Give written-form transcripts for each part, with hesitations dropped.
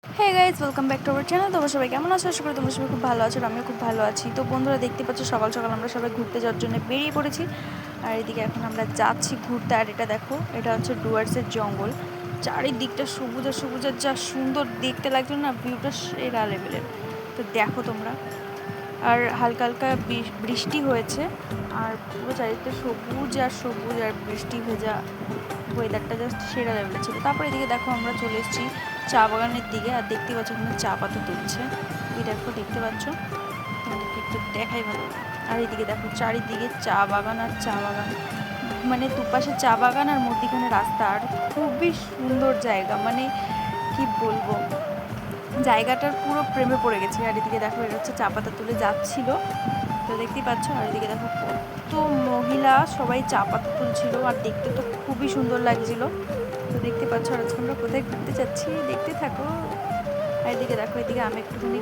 Hey guys, welcome back to our channel. তোমরা সবাই কেমন আছো? আশা করি তোমরা সবাই খুব ভালো আছো। আমিও খুব ভালো আছি। তো বন্ধুরা, দেখতে পাচ্ছ সকাল সকাল আমরা সবাই ঘুরতে যাওয়ার জন্য বেরিয়ে পড়েছি। আর এদিকে এখন আমরা যাচ্ছি ঘুরতে। আর এটা দেখো, এটা হচ্ছে ডুয়ার্সের জঙ্গল। চারিদিকটা সবুজ আর সবুজ, আর যা সুন্দর দেখতে লাগলো না, ভিউটা সেরা লেভেলের। তো দেখো তোমরা। আর হালকা হালকা বৃষ্টি হয়েছে, আর পুরো চারিদিকটা সবুজ আর সবুজ আর বৃষ্টি ভেজা। ওয়েদারটা জাস্ট সেরা লেভেলের ছিল। তারপরে এদিকে দেখো আমরা চলে এসেছি চা বাগানের দিকে। আর দেখতে পাচ্ছ ওখানে চা পাতা তুলছে। এই দেখো, দেখতে পাচ্ছ, তোমাদেরকে একটু দেখাই ভালো। আর এদিকে দেখো চারিদিকে চা বাগান আর চা বাগান, মানে দুপাশে চা বাগান আর মধ্যিখানে রাস্তা। আর খুবই সুন্দর জায়গা, মানে কি বলবো, জায়গাটার পুরো প্রেমে পড়ে গেছে। আর এদিকে দেখো, এটা হচ্ছে চা পাতা তুলে যাচ্ছিল, তো দেখতেই পাচ্ছ। আর এদিকে দেখো কত মহিলা সবাই চা পাতা তুলছিল, আর দেখতে তো খুবই সুন্দর লাগছিল। তো দেখতে পাচ্ছ। আর আজকে আমরা কোথায় ঘুরতে যাচ্ছি, দেখতে থাকো। আর এদিকে দেখো, এদিকে আমি একটুখানি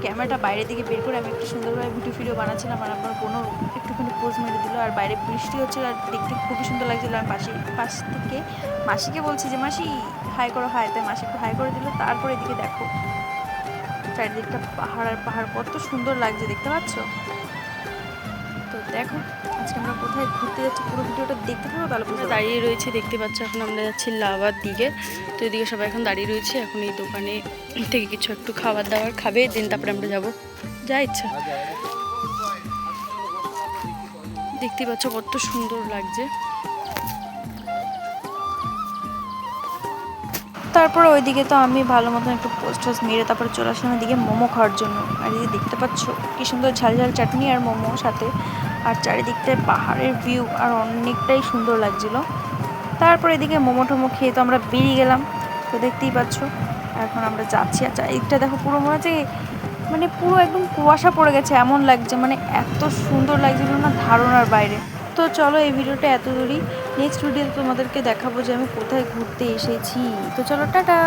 ক্যামেরাটা বাইরের দিকে বের করে আমি একটু সুন্দরভাবে ভিডিও বানাচ্ছিলাম। আর আমার বোনও একটুখানি পোজ মেরে দিল। আর বাইরে বৃষ্টি হচ্ছিল, আর দেখতে খুবই সুন্দর লাগছিল। আর পাশ থেকে মাসিকে বলছি যে মাসি হাই করো, হাই। তাই মাসি একটু হাই করে দিল। তারপর এদিকে দেখো চারিদিকটা পাহাড় আর পাহাড়, কত সুন্দর লাগছে, দেখতে পাচ্ছ? তো দেখো আজকে আমরা কোথায় ঘুরতে যাচ্ছি, পুরো ভিডিওটা দেখতে থাকো, তাহলে বুঝতে দাঁড়িয়ে রয়েছে। দেখতে পাচ্ছ এখন আমরা যাচ্ছি লাভার দিকে। তো এদিকে সবাই এখন দাঁড়িয়ে রয়েছে। এখন এই দোকানে থেকে কিছু একটু খাবার দাবার খাবে, দেন তারপরে আমরা যাবো, যা ইচ্ছা। দেখতে পাচ্ছ কত সুন্দর লাগছে। তারপরে ওইদিকে তো আমি ভালো মতন একটু পোস্ট মেরে তারপরে চলে আসলাম এদিকে মোমো খাওয়ার জন্য। আর এই দেখতে পাচ্ছ কি সুন্দর ঝাল ঝাল চাটনি আর মোমো সাথে, আর চারিদিকটায় পাহাড়ের ভিউ, আর অনেকটাই সুন্দর লাগছিল। তারপরে এদিকে মোমো টোমো খেয়ে তো আমরা বেরিয়ে গেলাম। তো দেখতেই পাচ্ছ এখন আমরা যাচ্ছি। আর চারিদিকটা দেখো, পুরো মনে হচ্ছে মানে পুরো একদম কুয়াশা পড়ে গেছে এমন লাগছে, মানে এত সুন্দর লাগছিল না, ধারণার বাইরে। তো চলো এই ভিডিওটা এত দূরই। নেক্সট ভিডিওতে তোমাদেরকে দেখাবো যে আমি কোথায় ঘুরতে এসেছি। তো চলো, টাটা।